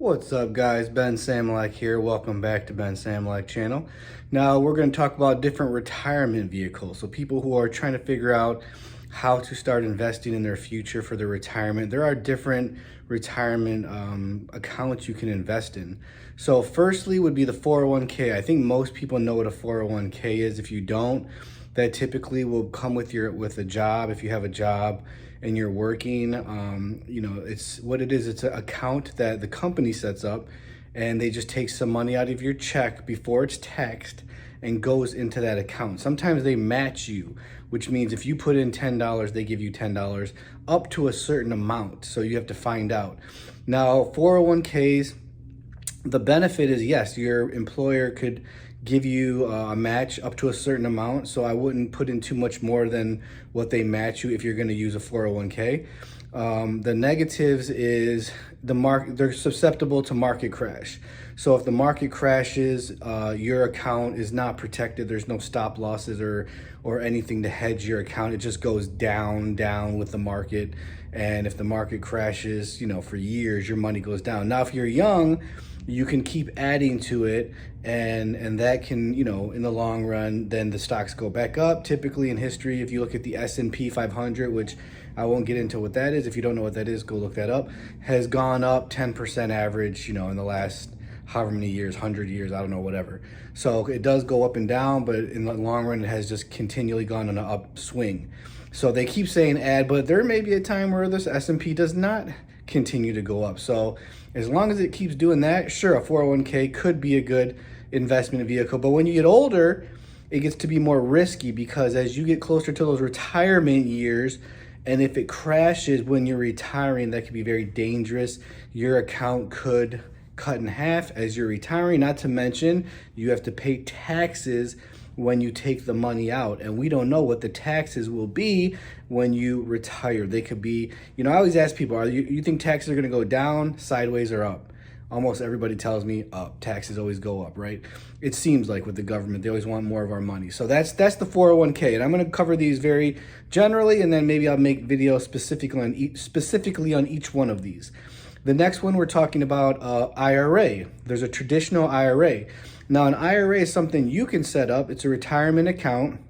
What's up guys, Ben.samulak here. Welcome back to Ben.samulak channel. Now we're going to talk about different retirement vehicles. So people who are trying to figure out how to start investing in their future for their retirement. There are different retirement accounts you can invest in. So firstly would be the 401k. I think most people know what a 401k is. If you don't, that typically will come with a job. If you have a job and you're working, it's what it is. It's an account that the company sets up, and they just take some money out of your check before it's taxed and goes into that account. Sometimes they match you, which means if you put in $10, they give you $10 up to a certain amount. So you have to find out. Now, 401ks, the benefit is, yes, your employer could give you a match up to a certain amount. So I wouldn't put in too much more than what they match you if you're going to use a 401k. The negatives is they're susceptible to market crash. So if the market crashes, your account is not protected. There's no stop losses or anything to hedge your account. It just goes down with the market. And if the market crashes, for years, your money goes down. Now, if you're young, you can keep adding to it, and that can, in the long run, then the stocks go back up. Typically in history, if you look at the S&P 500, which I won't get into what that is. If you don't know what that is, go look that up. Has gone up 10% average, in the last however many years, 100 years, I don't know, whatever. So it does go up and down, but in the long run, it has just continually gone on an upswing. So they keep saying add, but there may be a time where this S&P does not continue to go up. So as long as it keeps doing that, sure, a 401k could be a good investment vehicle. But when you get older, it gets to be more risky, because as you get closer to those retirement years, and if it crashes when you're retiring, that could be very dangerous. Your account could cut in half as you're retiring. Not to mention, you have to pay taxes when you take the money out, and we don't know what the taxes will be when you retire. They could be, I always ask people, you think taxes are going to go down, sideways, or up? Almost everybody tells me up. Taxes always go up, right? It seems like with the government, they always want more of our money. So that's the 401k, and I'm going to cover these very generally, and then maybe I'll make videos specifically on each one of these. The next one we're talking about IRA. There's a traditional IRA. Now, an IRA is something you can set up. It's a retirement account.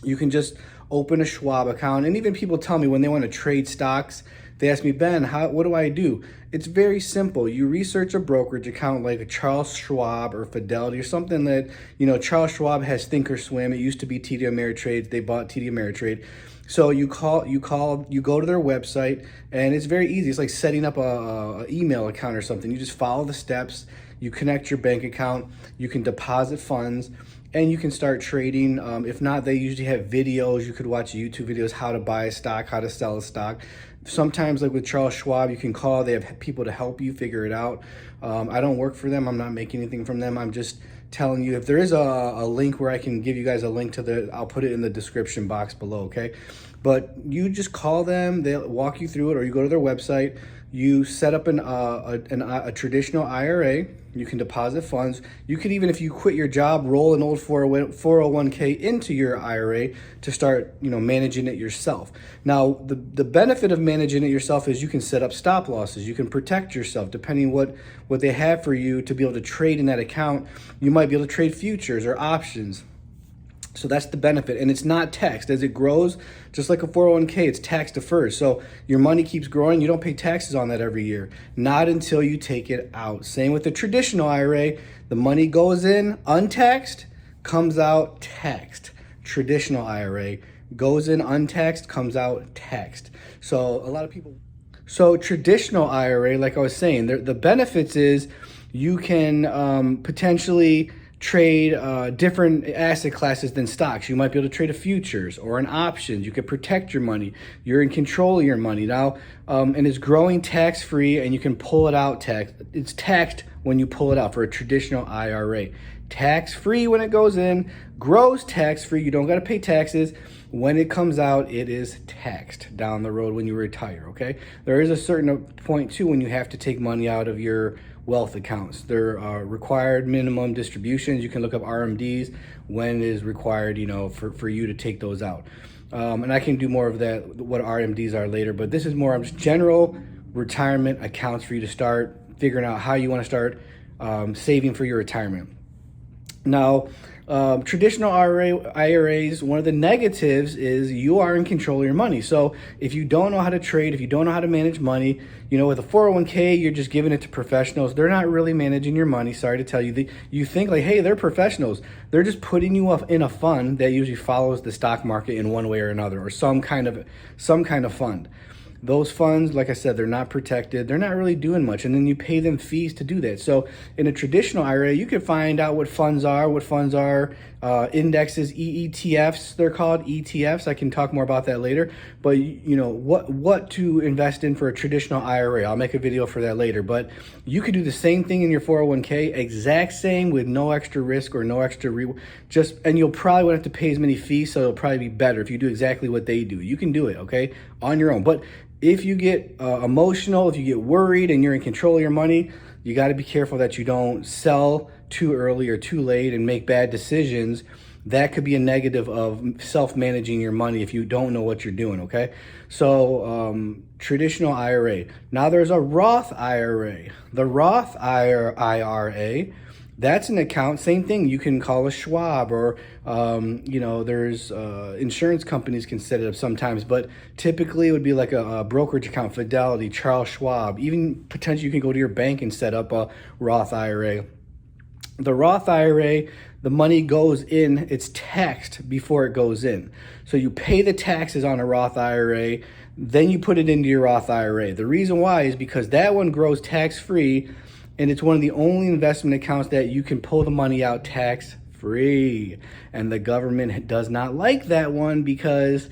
You can just open a Schwab account. And even people tell me when they want to trade stocks, they ask me, Ben, what do I do? It's very simple. You research a brokerage account like a Charles Schwab or Fidelity or something that, Charles Schwab has Thinkorswim. It used to be TD Ameritrade. They bought TD Ameritrade. So you go to their website, and it's very easy. It's like setting up a email account or something. You just follow the steps. You connect your bank account. You can deposit funds, and you can start trading. If not, they usually have videos. You could watch YouTube videos, how to buy a stock, how to sell a stock. Sometimes, like with Charles Schwab, you can call. They have people to help you figure it out. I don't work for them. I'm not making anything from them. I'm just telling you, if there is a link where I can give you guys a link to I'll put it in the description box below, okay? But you just call them, they'll walk you through it, or you go to their website, you set up a traditional IRA, you can deposit funds. You could even, if you quit your job, roll an old 401k into your IRA to start, managing it yourself. Now, the benefit of managing it yourself is you can set up stop losses. You can protect yourself depending what they have for you to be able to trade in that account. You might be able to trade futures or options. So that's the benefit, and it's not taxed. As it grows, just like a 401k, it's tax deferred. So your money keeps growing. You don't pay taxes on that every year, not until you take it out. Same with the traditional IRA. The money goes in untaxed, comes out taxed. Traditional IRA goes in untaxed, comes out taxed. So a lot of people... So traditional IRA, like I was saying, the benefits is you can potentially trade different asset classes than stocks. You might be able to trade a futures or an options. You can protect your money. You're in control of your money now, and it's growing tax-free, and you can pull it out taxed. It's taxed when you pull it out for a traditional IRA. Tax-free when it goes in, grows tax-free. You don't got to pay taxes. When it comes out, it is taxed down the road when you retire, okay? There is a certain point, too, when you have to take money out of your wealth accounts. There are required minimum distributions. You can look up RMDs when it is required, for you to take those out. And I can do more of that, what RMDs are later, but this is more just general retirement accounts for you to start figuring out how you want to start saving for your retirement. Now, traditional IRAs, one of the negatives is you are in control of your money. So if you don't know how to trade, if you don't know how to manage money, with a 401k, you're just giving it to professionals. They're not really managing your money. Sorry to tell you. You think like, hey, they're professionals. They're just putting you up in a fund that usually follows the stock market in one way or another, or some kind of fund. Those funds, like I said, they're not protected. They're not really doing much. And then you pay them fees to do that. So in a traditional IRA, you can find out what funds are, indexes, ETFs, they're called ETFs. I can talk more about that later. But what to invest in for a traditional IRA. I'll make a video for that later. But you could do the same thing in your 401k, exact same, with no extra risk or no extra and you'll probably won't have to pay as many fees, so it'll probably be better if you do exactly what they do. You can do it, okay, on your own. But if you get emotional, if you get worried and you're in control of your money, you got to be careful that you don't sell too early or too late and make bad decisions. That could be a negative of self-managing your money if you don't know what you're doing, okay? So traditional IRA. Now there's a Roth IRA. The Roth IRA, that's an account, same thing. You can call a Schwab, or there's insurance companies can set it up sometimes, but typically it would be like a brokerage account, Fidelity, Charles Schwab. Even potentially you can go to your bank and set up a Roth IRA. The Roth IRA, the money goes in, it's taxed before it goes in. So you pay the taxes on a Roth IRA, then you put it into your Roth IRA. The reason why is because that one grows tax-free, and it's one of the only investment accounts that you can pull the money out tax-free. And the government does not like that one because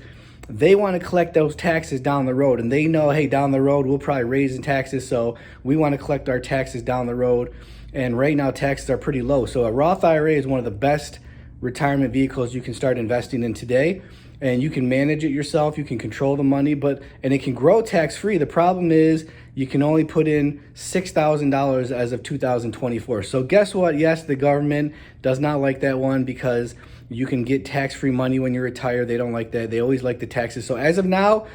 they want to collect those taxes down the road. And they know, hey, down the road, we'll probably raise in taxes. So we want to collect our taxes down the road. And right now, taxes are pretty low. So a Roth IRA is one of the best retirement vehicles you can start investing in today. And you can manage it yourself. You can control the money, and it can grow tax-free. The problem is you can only put in $6,000 as of 2024. So guess what? Yes, the government does not like that one because you can get tax-free money when you retire. They don't like that. They always like the taxes. So as of now,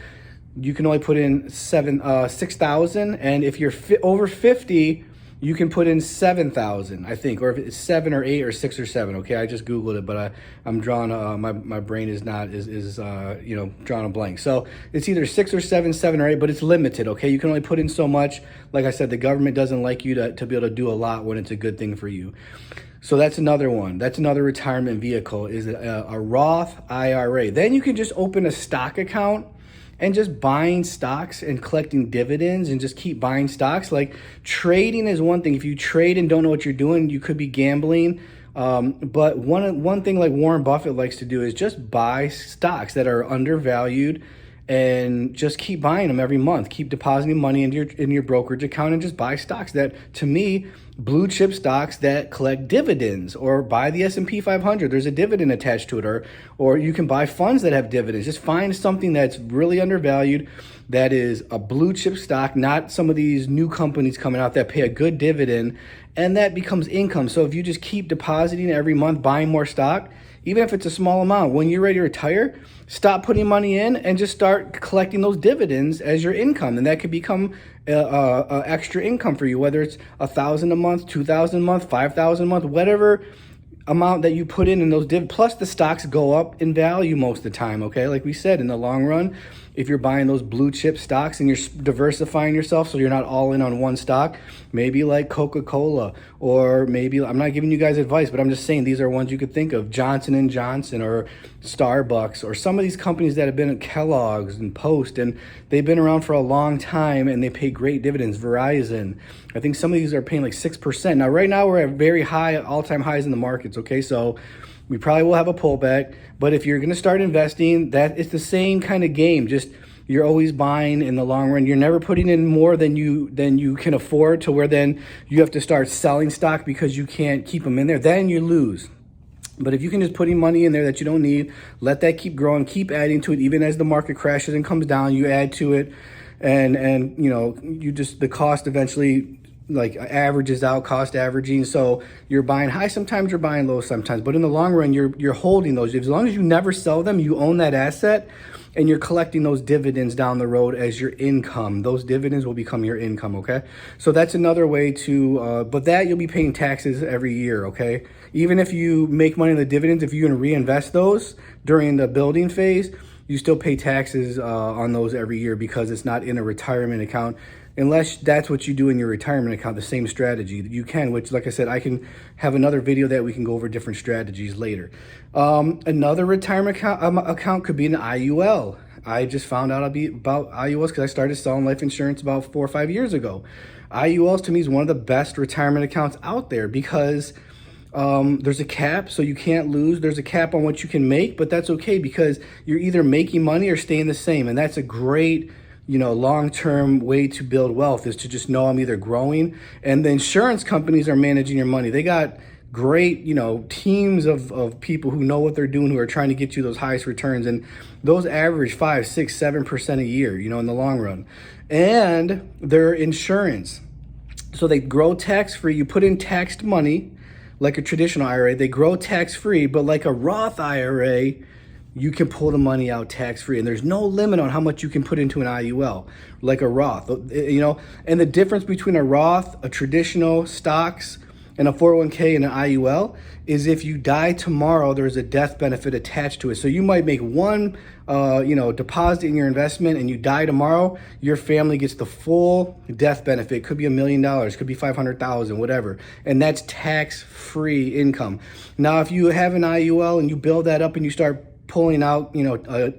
you can only put in $6,000. And if you're over 50, you can put in 7,000, I think, or if it's 7 or 8 or 6 or 7. Okay, I just Googled it, but I'm drawing my brain is drawing a blank. So it's either 6 or 7, 7 or 8, but it's limited. Okay, you can only put in so much. Like I said, the government doesn't like you to be able to do a lot when it's a good thing for you. So that's another one. That's another retirement vehicle, is a Roth IRA. Then you can just open a stock account and just buying stocks and collecting dividends and just keep buying stocks. Like trading is one thing. If you trade and don't know what you're doing, you could be gambling. But one thing like Warren Buffett likes to do is just buy stocks that are undervalued and just keep buying them every month. Keep depositing money in your brokerage account and just buy stocks that, to me, blue chip stocks that collect dividends, or buy the S&P 500. There's a dividend attached to it, or you can buy funds that have dividends. Just find something that's really undervalued, that is a blue chip stock, not some of these new companies coming out that pay a good dividend, and that becomes income. So if you just keep depositing every month, buying more stock, even if it's a small amount, when you're ready to retire, stop putting money in and just start collecting those dividends as your income. And that could become extra income for you, whether it's $1,000 a month, $2,000 a month, $5,000 a month, whatever amount that you put in those plus the stocks go up in value most of the time. Okay, like we said, in the long run, if you're buying those blue chip stocks and you're diversifying yourself so you're not all in on one stock, maybe like Coca-Cola, or maybe, I'm not giving you guys advice, but I'm just saying these are ones you could think of, Johnson & Johnson or Starbucks, or some of these companies that have been at Kellogg's and Post, and they've been around for a long time and they pay great dividends. Verizon, I think some of these are paying like 6%. Now, right now we're at very high, all-time highs in the markets, okay? So we probably will have a pullback, but if you're going to start investing, that it's the same kind of game. Just you're always buying in the long run. You're never putting in more than you can afford, to where then you have to start selling stock because you can't keep them in there. Then you lose. But if you can just put in money in there that you don't need, let that keep growing, keep adding to it, even as the market crashes and comes down, you add to it, and you just, the cost eventually like averages out, cost averaging. So you're buying high sometimes, you're buying low sometimes, but in the long run, you're holding those. As long as you never sell them, you own that asset, and you're collecting those dividends down the road as your income. Those dividends will become your income, okay? So that's another way to, but that you'll be paying taxes every year, okay? Even if you make money in the dividends, if you're gonna reinvest those during the building phase, you still pay taxes on those every year because it's not in a retirement account. Unless that's what you do in your retirement account, the same strategy you can, which like I said, I can have another video that we can go over different strategies later. Another retirement account could be an IUL. I just found out about IULs because I started selling life insurance about 4 or 5 years ago. IULs to me is one of the best retirement accounts out there because there's a cap, so you can't lose. There's a cap on what you can make, but that's okay because you're either making money or staying the same. And that's a great, long-term way to build wealth, is to just know I'm either growing. And the insurance companies are managing your money. They got great, teams of people who know what they're doing, who are trying to get you those highest returns. And those average 5, 6, 7% a year, in the long run. And their insurance. So they grow tax-free. You put in taxed money, like a traditional IRA, they grow tax-free, but like a Roth IRA, you can pull the money out tax-free, and there's no limit on how much you can put into an IUL, like a Roth, and the difference between a Roth, a traditional stocks, and a 401k and an IUL is if you die tomorrow, there's a death benefit attached to it. So you might make one, deposit in your investment and you die tomorrow, your family gets the full death benefit. It could be $1 million, could be 500,000, whatever. And that's tax-free income. Now, if you have an IUL and you build that up and you start pulling out,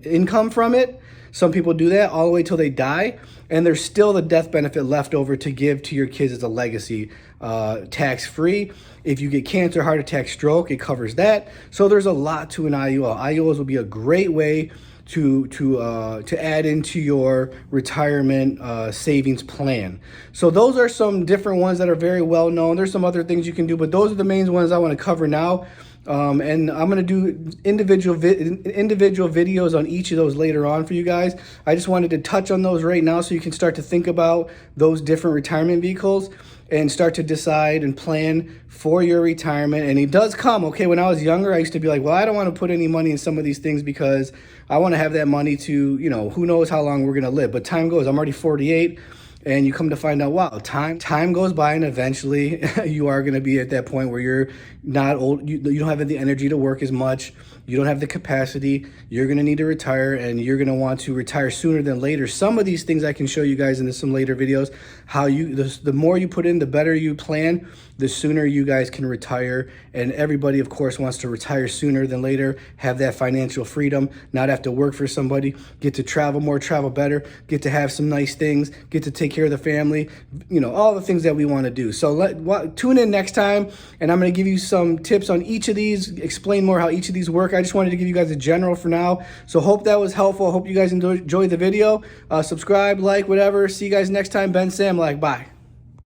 income from it, some people do that all the way till they die, and there's still the death benefit left over to give to your kids as a legacy, tax-free. If you get cancer, heart attack, stroke, it covers that. So there's a lot to an IUL. IULs will be a great way to add into your retirement savings plan. So those are some different ones that are very well known. There's some other things you can do, but those are the main ones I want to cover now. And I'm going to do individual videos on each of those later on for you guys. I just wanted to touch on those right now so you can start to think about those different retirement vehicles and start to decide and plan for your retirement. And it does come, okay? When I was younger, I used to be like, well, I don't want to put any money in some of these things because I want to have that money to, who knows how long we're going to live. But time goes. I'm already 48. And you come to find out, wow, time goes by, and eventually you are going to be at that point where you're not old. You don't have the energy to work as much. You don't have the capacity. You're going to need to retire, and you're going to want to retire sooner than later. Some of these things I can show you guys in some later videos. How the more you put in, the better you plan, the sooner you guys can retire. And everybody, of course, wants to retire sooner than later, have that financial freedom, not have to work for somebody, get to travel more, travel better, get to have some nice things, get to take care of the family, all the things that we want to do. So tune in next time, and I'm going to give you some tips on each of these, explain more how each of these work. I just wanted to give you guys a general for now. So hope that was helpful. Hope you guys enjoyed the video. Subscribe, like, whatever. See you guys next time. Ben Samulak. Bye.